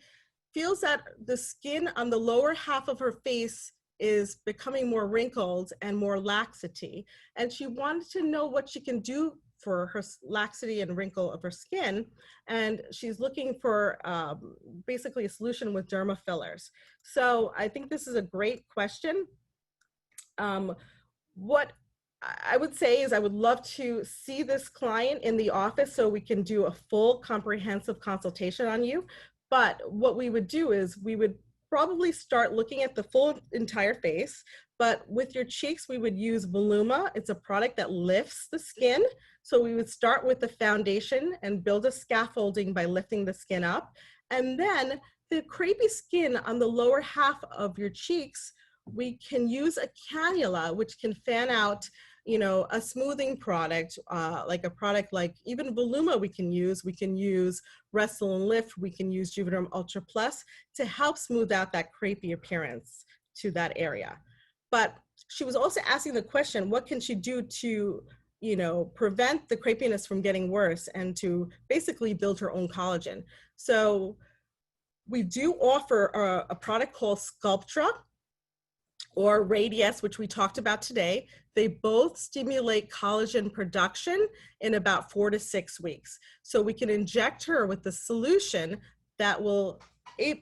feels that the skin on the lower half of her face is becoming more wrinkled and more laxity. And she wanted to know what she can do for her laxity and wrinkle of her skin. And she's looking for basically a solution with derma fillers. So I think this is a great question. What I would say is I would love to see this client in the office so we can do a full comprehensive consultation on you. But what we would do is we would probably start looking at the full entire face, but with your cheeks, we would use Voluma. It's a product that lifts the skin. So we would start with the foundation and build a scaffolding by lifting the skin up. And then the crepey skin on the lower half of your cheeks, we can use a cannula, which can fan out, you know, a smoothing product, like a product like even Voluma we can use Restylane and Lift, we can use Juvéderm Ultra Plus to help smooth out that crepey appearance to that area. But she was also asking the question, what can she do to, you know, prevent the crepiness from getting worse and to basically build her own collagen? So we do offer a product called Sculptra or Radius, which we talked about today. They both stimulate collagen production in about 4 to 6 weeks. So we can inject her with the solution that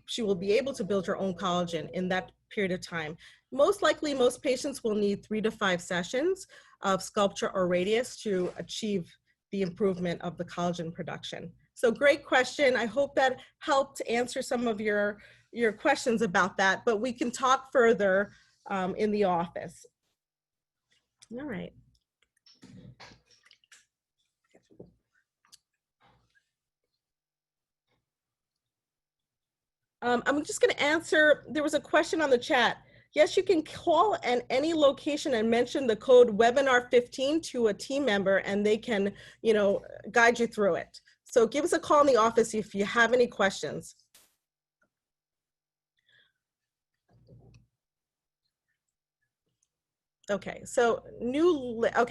she will be able to build her own collagen in that period of time. Most likely, most patients will need 3 to 5 sessions of Sculptra or Radius to achieve the improvement of the collagen production. So great question. I hope that helped answer some of your questions about that, but we can talk further in the office. All right. I'm just going to answer, there was a question on the chat. Yes, you can call at any location and mention the code webinar15 to a team member and they can, you know, guide you through it. So give us a call in the office if you have any questions. Okay, so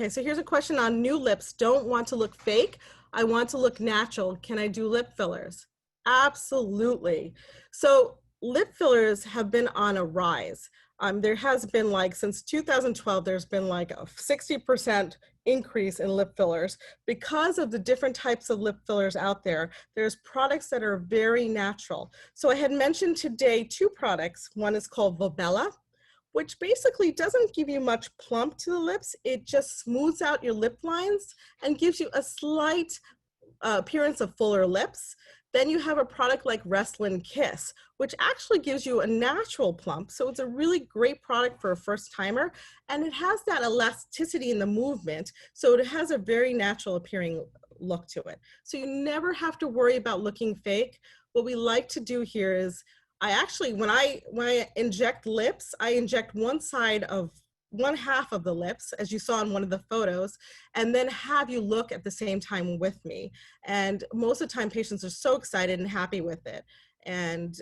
so here's a question on new lips. Don't want to look fake. I want to look natural. Can I do lip fillers? Absolutely. So lip fillers have been on a rise. There has been like, since 2012, there's been like a 60% increase in lip fillers because of the different types of lip fillers out there. There's products that are very natural. So I had mentioned today 2 products. One is called Volbella, which basically doesn't give you much plump to the lips. It just smooths out your lip lines and gives you a slight appearance of fuller lips. Then you have a product like Restylane Kiss, which actually gives you a natural plump. So it's a really great product for a first timer. And it has that elasticity in the movement. So it has a very natural appearing look to it. So you never have to worry about looking fake. What we like to do here is, I actually, when I inject lips, I inject one half of the lips, as you saw in one of the photos, and then have you look at the same time with me. And most of the time, patients are so excited and happy with it. And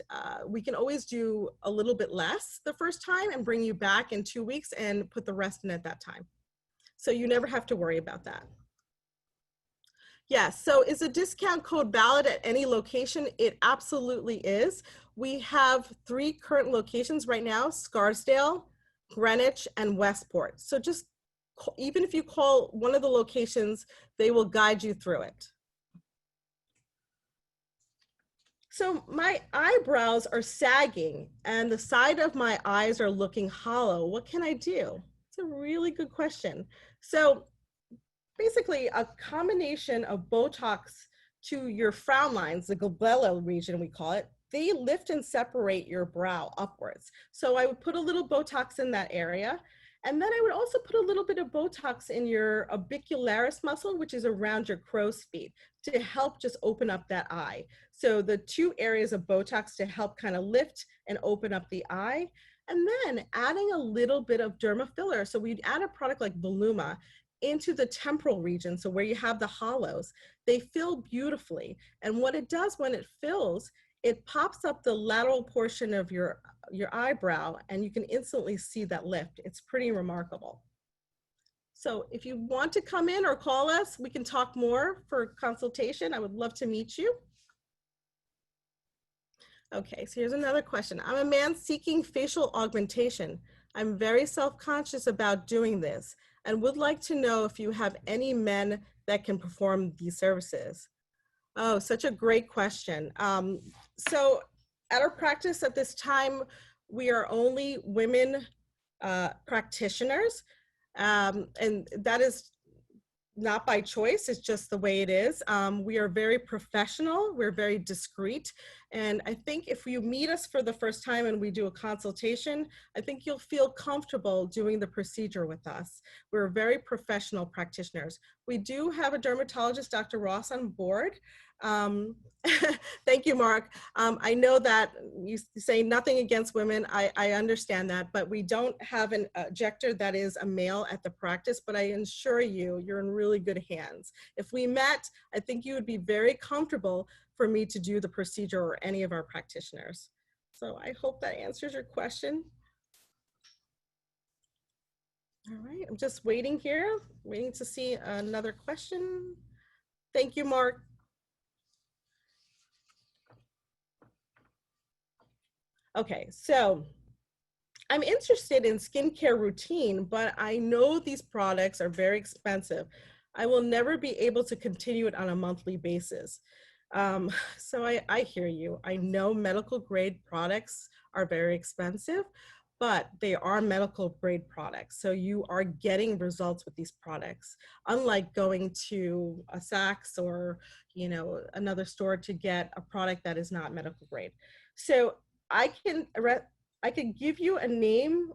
we can always do a little bit less the first time and bring you back in 2 weeks and put the rest in at that time. So you never have to worry about that. Yes, so is a discount code valid at any location? It absolutely is. We have 3 current locations right now: Scarsdale, Greenwich, and Westport. So just even if you call one of the locations, they will guide you through it. So my eyebrows are sagging and the side of my eyes are looking hollow. What can I do? It's a really good question. So basically a combination of Botox to your frown lines, the glabella region we call it, they lift and separate your brow upwards. So I would put a little Botox in that area. And then I would also put a little bit of Botox in your orbicularis muscle, which is around your crow's feet, to help just open up that eye. So the 2 areas of Botox to help kind of lift and open up the eye. And then adding a little bit of derma filler. So we'd add a product like Voluma into the temporal region, so where you have the hollows. They fill beautifully. And what it does when it fills, it pops up the lateral portion of your eyebrow, and you can instantly see that lift. It's pretty remarkable. So if you want to come in or call us, we can talk more for consultation. I would love to meet you. Okay, so here's another question. I'm a man seeking facial augmentation. I'm very self-conscious about doing this and would like to know if you have any men that can perform these services. Oh, such a great question. So at our practice at this time, we are only women practitioners, and that is not by choice, it's just the way it is. We are very professional, we're very discreet, and I think if you meet us for the first time and we do a consultation, I think you'll feel comfortable doing the procedure with us. We're very professional practitioners. We do have a dermatologist, Dr. Ross, on board. Thank you, Mark. I know that you say nothing against women. I understand that, but we don't have an injector that is a male at the practice, but I assure you, you're in really good hands. If we met, I think you would be very comfortable for me to do the procedure or any of our practitioners. So I hope that answers your question. All right, I'm just waiting here, waiting to see another question. Thank you, Mark. Okay, so I'm interested in skincare routine, but I know these products are very expensive. I will never be able to continue it on a monthly basis. So I hear you. I know medical grade products are very expensive, but they are medical grade products. So you are getting results with these products, unlike going to a Saks or, you know, another store to get a product that is not medical grade. So I can give you a name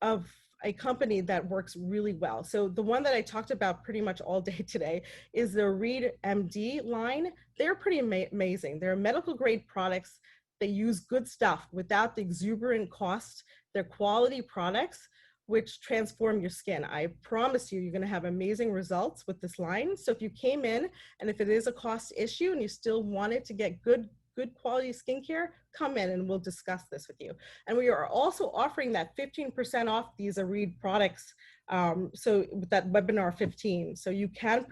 of a company that works really well. So the one that I talked about pretty much all day today is the Arleed MD line. They're pretty amazing. They're medical grade products. They use good stuff without the exuberant cost. They're quality products which transform your skin. I promise you, you're gonna have amazing results with this line. So if you came in and if it is a cost issue and you still wanted to get good quality skincare, come in and we'll discuss this with you. And we are also offering that 15% off these Arieed products. So with that webinar 15, so you can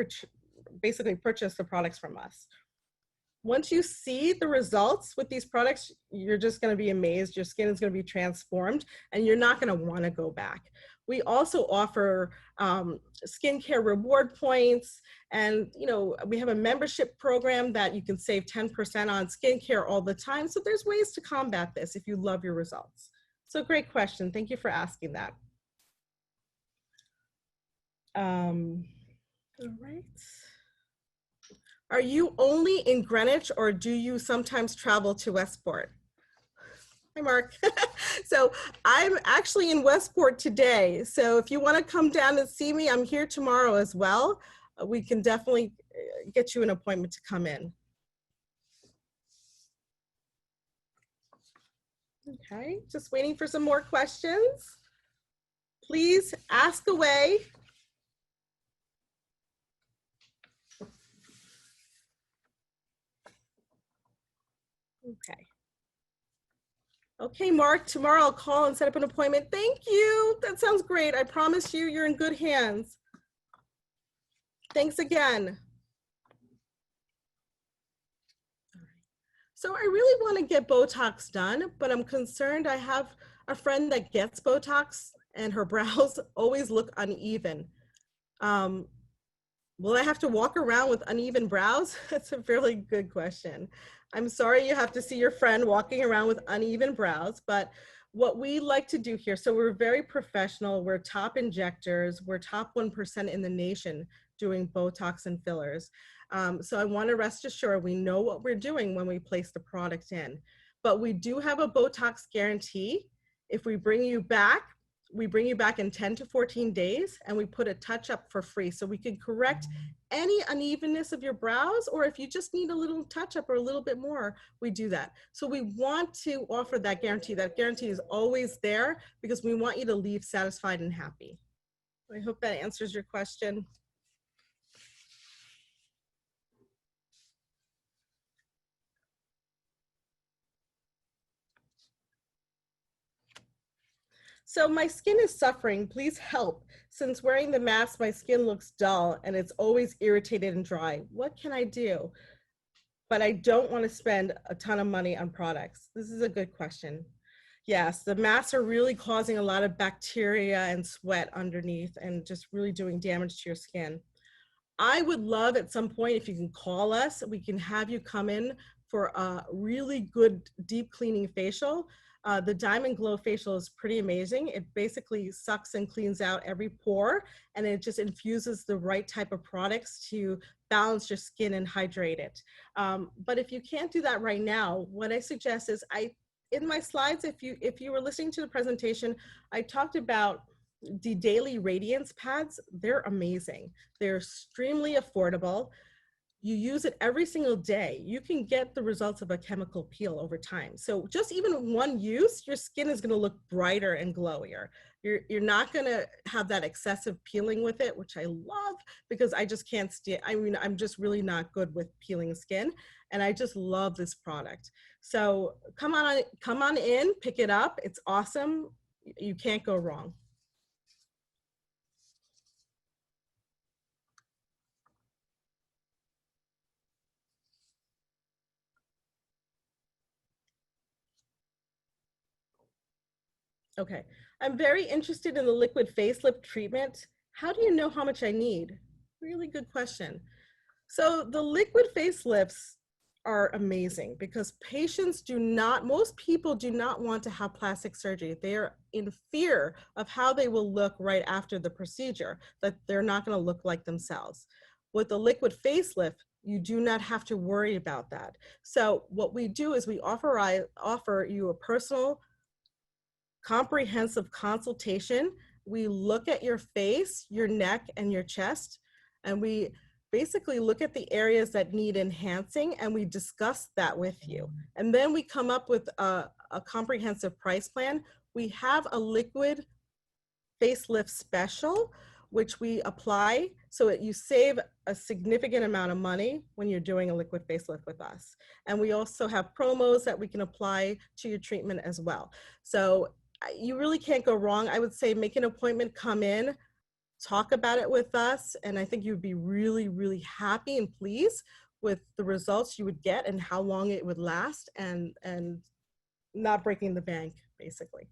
basically purchase the products from us. Once you see the results with these products, you're just going to be amazed. Your skin is going to be transformed and you're not going to want to go back. We also offer skincare reward points, and we have a membership program that you can save 10% on skincare all the time. So there's ways to combat this if you love your results. So great question. Thank you for asking that. All right. Are you only in Greenwich or do you sometimes travel to Westport? Hi, Mark. So I'm actually in Westport today. So if you want to come down and see me, I'm here tomorrow as well. We can definitely get you an appointment to come in. Okay, just waiting for some more questions. Please ask away. Okay. Okay, Mark, tomorrow I'll call and set up an appointment. Thank you. That sounds great. I promise you, you're in good hands. Thanks again. So I really want to get Botox done, but I'm concerned. I have a friend that gets Botox and her brows always look uneven. Will I have to walk around with uneven brows? That's a fairly good question. I'm sorry you have to see your friend walking around with uneven brows, but what we like to do here, so we're very professional, we're top injectors, we're top 1% in the nation doing Botox and fillers. So I want to rest assured we know what we're doing when we place the product in. But we do have a Botox guarantee. If we bring you back, we bring you back in 10 to 14 days and we put a touch up for free. So we can correct any unevenness of your brows, or if you just need a little touch up or a little bit more, we do that. So we want to offer that guarantee. That guarantee is always there because we want you to leave satisfied and happy. I hope that answers your question. So my skin is suffering, please help. Since wearing the mask, my skin looks dull and it's always irritated and dry. What can I do? But I don't want to spend a ton of money on products. This is a good question. Yes, the masks are really causing a lot of bacteria and sweat underneath and just really doing damage to your skin. I would love at some point, if you can call us, we can have you come in for a really good deep cleaning facial. The Diamond Glow facial is pretty amazing. It basically sucks and cleans out every pore, and it just infuses the right type of products to balance your skin and hydrate it. But if you can't do that right now, what I suggest is in my slides, if you were listening to the presentation, I talked about the daily radiance pads. They're amazing. They're extremely affordable. You use it every single day, you can get the results of a chemical peel over time. So just even one use, your skin is gonna look brighter and glowier. You're not gonna have that excessive peeling with it, which I love because I just can't stand, I mean, I'm just really not good with peeling skin, and I just love this product. So come on in, pick it up, it's awesome. You can't go wrong. Okay, I'm very interested in the liquid facelift treatment. How do you know how much I need? Really good question. So the liquid facelifts are amazing because most people do not want to have plastic surgery. They are in fear of how they will look right after the procedure, that they're not going to look like themselves. With the liquid facelift, you do not have to worry about that. So what we do is we offer you a personal comprehensive consultation. We look at your face, your neck, and your chest, and we basically look at the areas that need enhancing, and we discuss that with you. And then we come up with a comprehensive price plan. We have a liquid facelift special, which we apply so that you save a significant amount of money when you're doing a liquid facelift with us. And we also have promos that we can apply to your treatment as well. So you really can't go wrong. I would say make an appointment, come in, talk about it with us, and I think you'd be really, really happy and pleased with the results you would get and how long it would last, and not breaking the bank, basically.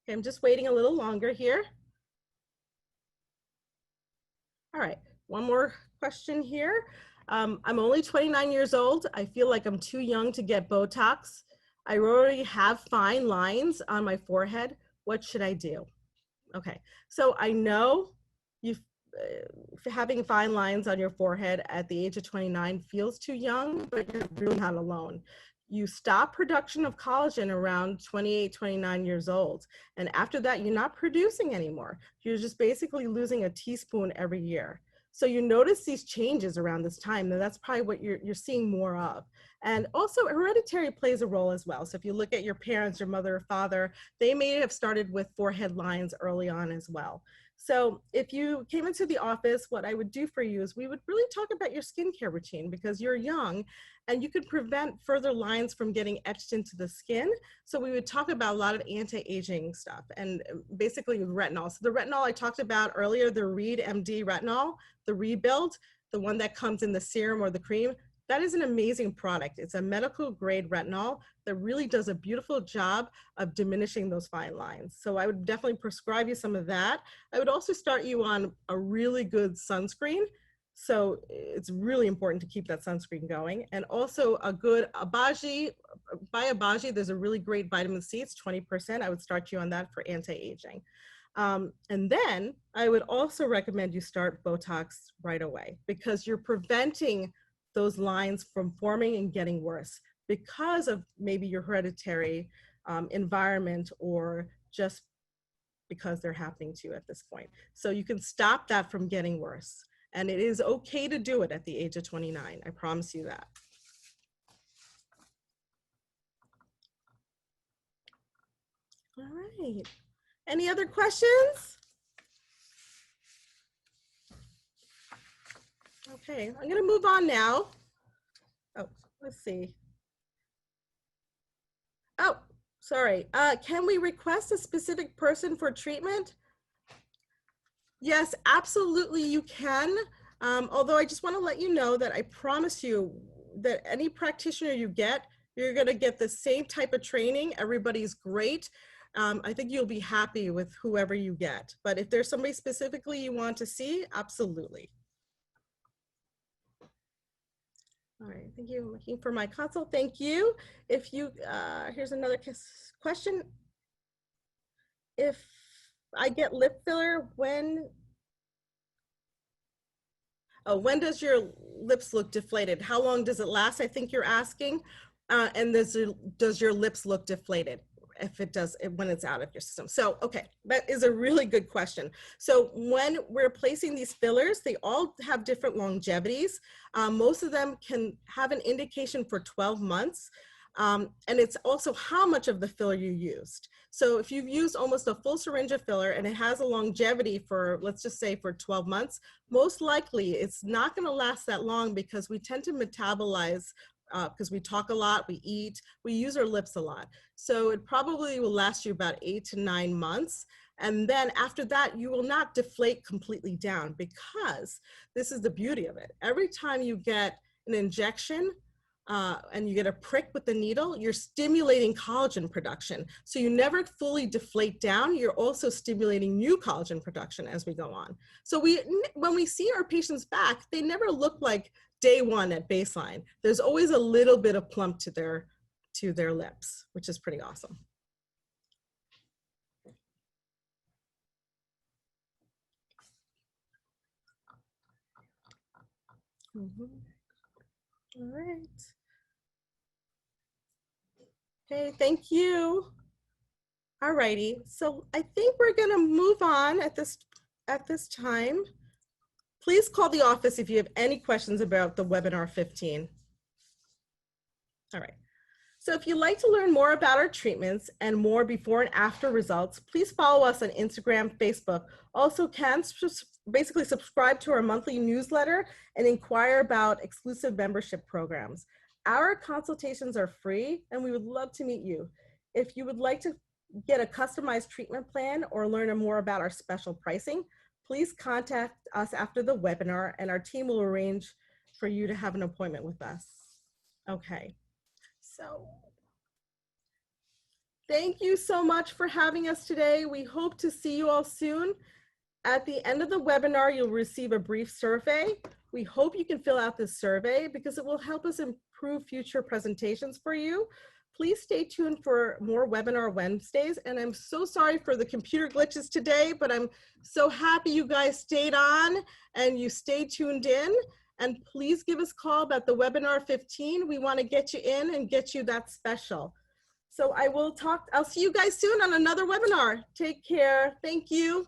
Okay, I'm just waiting a little longer here. All right, one more question here. I'm only 29 years old. I feel like I'm too young to get Botox. I already have fine lines on my forehead. What should I do? Okay, so I know you having fine lines on your forehead at the age of 29 feels too young, but you're really not alone. You stop production of collagen around 28, 29 years old. And after that, you're not producing anymore. You're just basically losing a teaspoon every year. So you notice these changes around this time, and that's probably what you're seeing more of. And also hereditary plays a role as well. So if you look at your parents, your mother or father, they may have started with forehead lines early on as well. So if you came into the office, what I would do for you is we would really talk about your skincare routine, because you're young and you could prevent further lines from getting etched into the skin. So we would talk about a lot of anti-aging stuff and basically retinol. So the retinol I talked about earlier, the Arleed MD Retinol, the Rebuild, the one that comes in the serum or the cream, that is an amazing product. It's a medical grade retinol that really does a beautiful job of diminishing those fine lines. So I would definitely prescribe you some of that. I would also start you on a really good sunscreen. So it's really important to keep that sunscreen going. And also a good Abaji, by Abaji, there's a really great vitamin C, it's 20%. I would start you on that for anti-aging. And then I would also recommend you start Botox right away, because you're preventing those lines from forming and getting worse because of maybe your hereditary environment, or just because they're happening to you at this point. So you can stop that from getting worse. And it is okay to do it at the age of 29. I promise you that. All right. Any other questions? Okay, I'm going to move on now. Oh, let's see. Oh, sorry. Can we request a specific person for treatment? Yes, absolutely you can. Although I just want to let you know that I promise you that any practitioner you get, you're going to get the same type of training. Everybody's great. I think you'll be happy with whoever you get. But if there's somebody specifically you want to see, absolutely. All right, thank you. I'm looking for my consult. Thank you. If you, here's another question. If I get lip filler, when does your lips look deflated? How long does it last? I think you're asking. And does your lips look deflated? If it does, when it's out of your system. So, okay, that is a really good question. So when we're placing these fillers, they all have different longevities. Most of them can have an indication for 12 months. And it's also how much of the filler you used. So if you've used almost a full syringe of filler and it has a longevity for, let's just say for 12 months, most likely it's not going to last that long, because we tend to metabolize because we talk a lot, we eat, we use our lips a lot. So it probably will last you about 8 to 9 months. And then after that, you will not deflate completely down, because this is the beauty of it. Every time you get an injection and you get a prick with the needle, you're stimulating collagen production. So you never fully deflate down. You're also stimulating new collagen production as we go on. So when we see our patients back, they never look like day one at baseline. There's always a little bit of plump to their lips, which is pretty awesome. All right. Okay, thank you. All righty. So I think we're going to move on at this time. Please call the office if you have any questions about the webinar 15. All right. So if you'd like to learn more about our treatments and more before and after results, please follow us on Instagram, Facebook. Also, basically subscribe to our monthly newsletter and inquire about exclusive membership programs. Our consultations are free and we would love to meet you. If you would like to get a customized treatment plan or learn more about our special pricing, please contact us after the webinar and our team will arrange for you to have an appointment with us. Okay, so thank you so much for having us today. We hope to see you all soon. At the end of the webinar, you'll receive a brief survey. We hope you can fill out this survey because it will help us improve future presentations for you. Please stay tuned for more webinar Wednesdays. And I'm so sorry for the computer glitches today, but I'm so happy you guys stayed on and you stayed tuned in. And please give us a call about the webinar 15. We want to get you in and get you that special. So I'll see you guys soon on another webinar. Take care. Thank you.